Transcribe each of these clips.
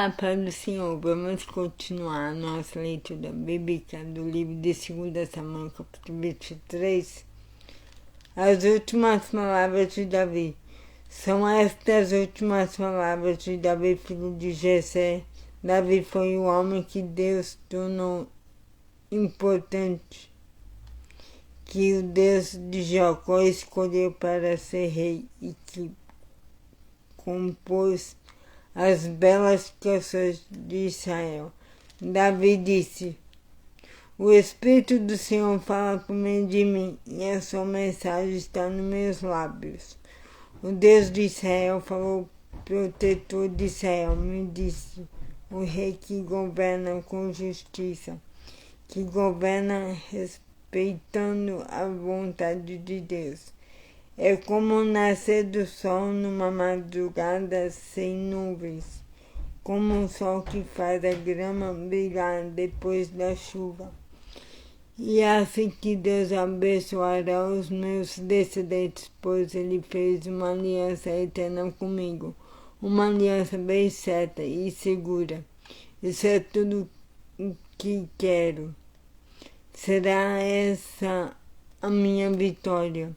Olá, Pai do Senhor, vamos continuar a nossa leitura bíblica do livro de 2 Samuel, capítulo 23. As últimas palavras de Davi. São estas últimas palavras de Davi, filho de Jessé. Davi foi o homem que Deus tornou importante, que o Deus de Jacó escolheu para ser rei e que compôs as belas canções de Israel. Davi disse: o Espírito do Senhor fala por meio de mim, e a sua mensagem está nos meus lábios. O Deus de Israel falou, protetor de Israel, me disse: o rei que governa com justiça, que governa respeitando a vontade de Deus. É como o nascer do sol numa madrugada sem nuvens, como o sol que faz a grama brilhar depois da chuva. E é assim que Deus abençoará os meus descendentes, pois Ele fez uma aliança eterna comigo, uma aliança bem certa e segura. Isso é tudo o que quero. Será essa a minha vitória.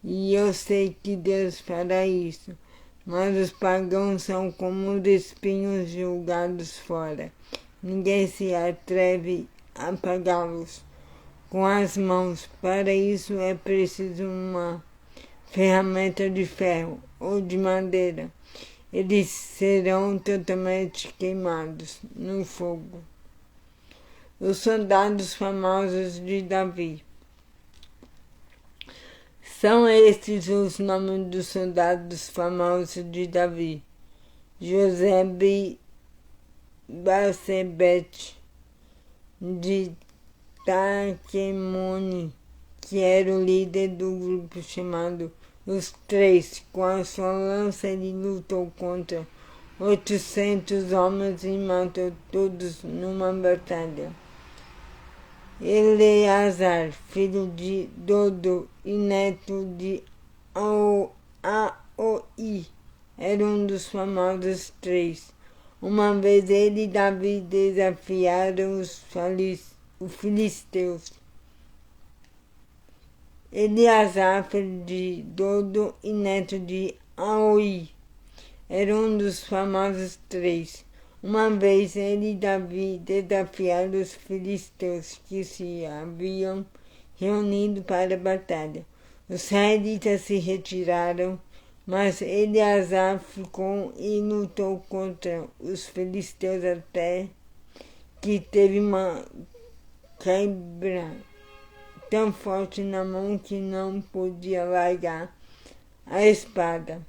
E eu sei que Deus fará isso, mas os pagãos são como os espinhos jogados fora. Ninguém se atreve a apagá-los com as mãos. Para isso é preciso uma ferramenta de ferro ou de madeira. Eles serão totalmente queimados no fogo. Os soldados famosos de Davi. São estes os nomes dos soldados famosos de Davi: Josebe-Basebete de Taquemoni, que era o líder do grupo chamado Os Três. Com a sua lança ele lutou contra 800 homens e matou todos numa batalha. Eleazar, filho de Dodo e neto de Aoi, era um dos famosos três. Uma vez ele e Davi desafiaram os filisteus. Eleazar, filho de Dodo e neto de Aoi, era um dos famosos três. Uma vez ele e Davi desafiaram os filisteus que se haviam reunido para a batalha. Os israelitas se retiraram, mas Eleazar ficou e lutou contra os filisteus até que teve uma quebra tão forte na mão que não podia largar a espada.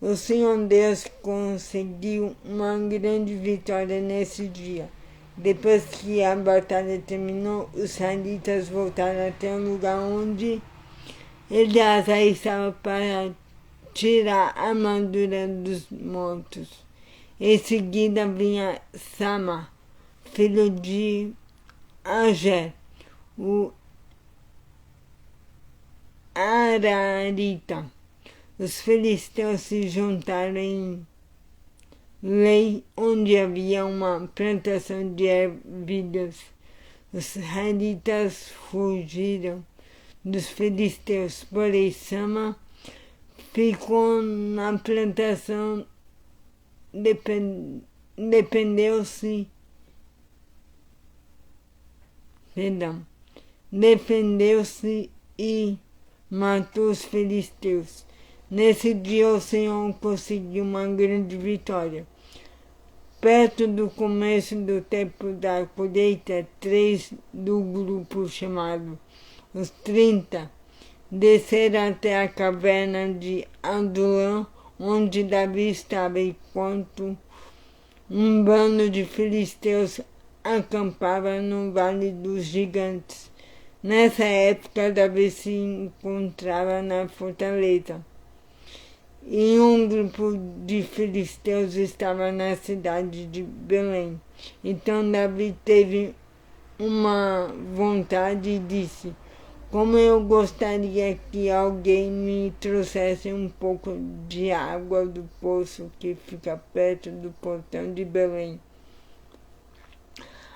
O Senhor Deus conseguiu uma grande vitória nesse dia. Depois que a batalha terminou, os israelitas voltaram até o lugar onde Eleazar estava para tirar a armadura dos mortos. Em seguida vinha Sama, filho de Ager, o Ararita. Os filisteus se juntaram em Lei, onde havia uma plantação de ervilhas. Os israelitas fugiram dos filisteus, porém Sama ficou na plantação, defendeu-se e matou os filisteus. Nesse dia o Senhor conseguiu uma grande vitória. Perto do começo do tempo da colheita, 3 do grupo chamado os 30 desceram até a caverna de Adulão, onde Davi estava, enquanto um bando de filisteus acampava no Vale dos Gigantes. Nessa época, Davi se encontrava na fortaleza. E um grupo de filisteus estava na cidade de Belém. Então Davi teve uma vontade e disse: Como eu gostaria que alguém me trouxesse um pouco de água do poço que fica perto do portão de Belém.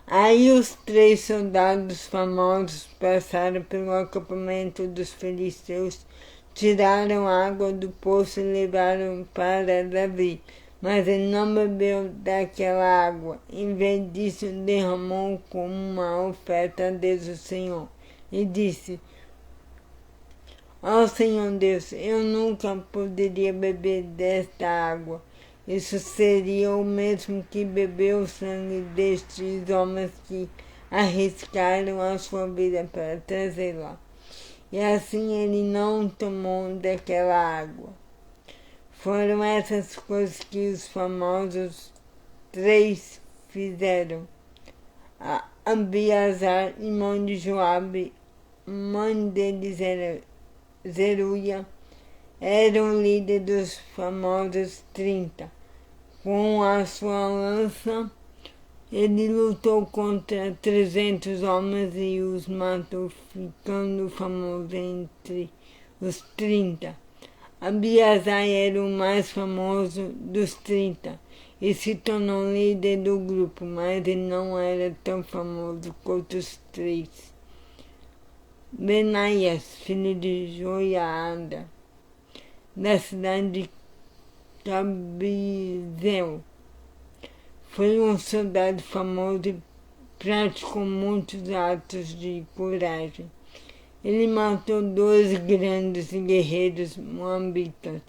Aí os 3 soldados famosos passaram pelo acampamento dos filisteus, tiraram água do poço e levaram para Davi. Mas ele não bebeu daquela água. Em vez disso, derramou como uma oferta a Deus o Senhor. E disse: ó Senhor Deus, eu nunca poderia beber desta água. Isso seria o mesmo que beber o sangue destes homens que arriscaram a sua vida para trazê-la. E assim ele não tomou daquela água. Foram essas coisas que os famosos 3 fizeram. Abiasar, irmão de Joabe, mãe deles era Zeruia, era o líder dos famosos 30. Com a sua lança, ele lutou contra 300 homens e os matou, ficando famoso entre os 30. Abiasar era o mais famoso dos 30 e se tornou líder do grupo, mas ele não era tão famoso quanto os 3. Benaias, filho de Joiada, da cidade de Cabizel, foi um soldado famoso e praticou muitos atos de coragem. Ele matou 2 grandes guerreiros moabitas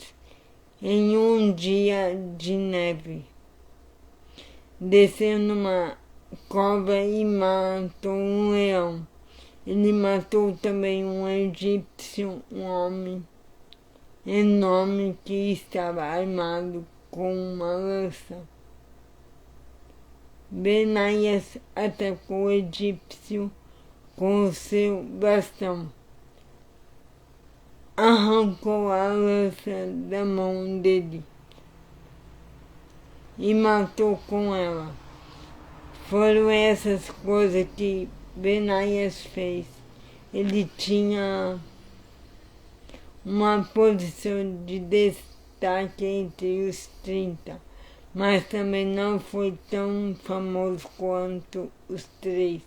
em um dia de neve. Desceu numa cova e matou um leão. Ele matou também um egípcio, um homem enorme que estava armado com uma lança. Benaias atacou o egípcio com o seu bastão, arrancou a lança da mão dele e matou com ela. Foram essas coisas que Benaias fez. Ele tinha uma posição de destaque entre os 30, mas também não foi tão famoso quanto os 3.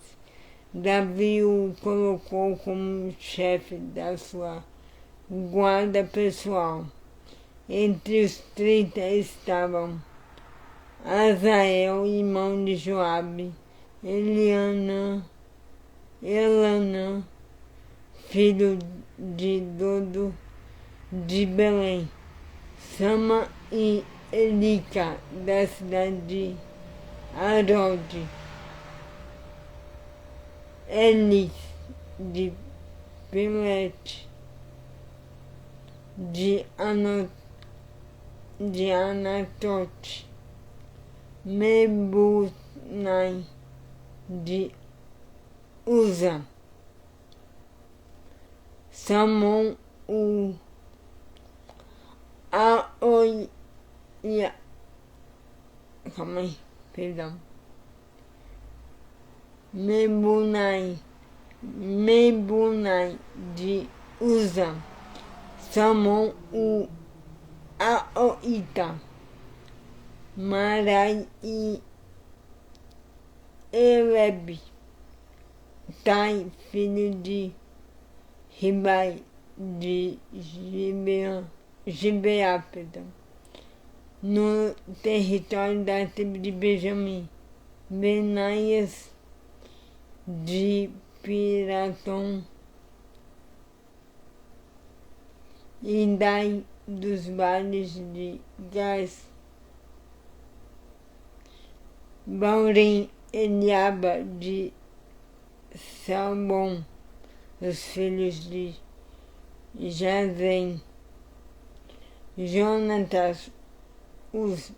Davi o colocou como chefe da sua guarda pessoal. Entre os 30 estavam Azael, irmão de Joabe, Elana, filho de Dodo de Belém, Sama e Elica, da cidade de Arode, Elis, de Pelete, de Anatote, Mebunai, de Uza, Salmão, o Aoia, Mebunai de Uza, Salmão, o Aoita, Marai e Elebe, Tai, filho de Ribai, de Gibeá, no território da tribo de Benjamim, Benaias de Piratom, Idai dos vales de Gás, Baurim, Eliaba de Salbom, os filhos de Jazem, Jonatas, os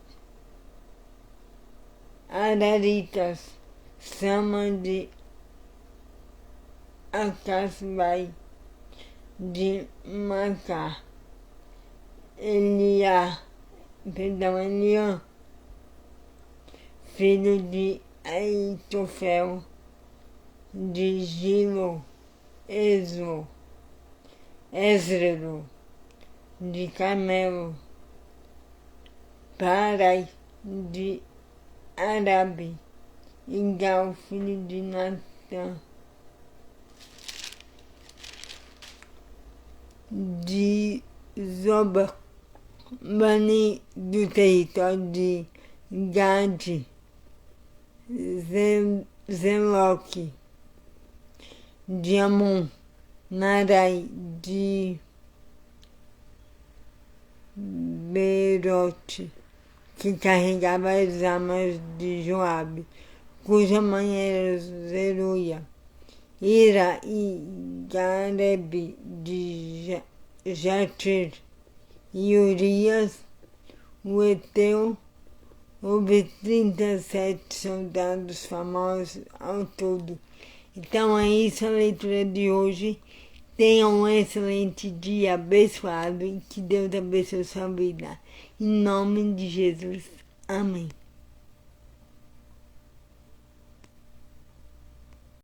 Araritas, Sama de Acasbai, de Macá, Eliã, filho de Aitofel, de Gilo, Ézrero, de Carmelo, Parai, de Arabe, Igal, filho de Natã, de Zoba, Bani, do território de Gade, Zeloque, de Amon, Narai, de Berote, que carregava as armas de Joabe, cuja mãe era Zeruia, Ira e Garebe de Jatir, e Urias, o Eteu. Houve 37 soldados famosos ao todo. Então é isso a leitura de hoje. Tenham um excelente dia abençoado e que Deus abençoe sua vida. Em nome de Jesus. Amém.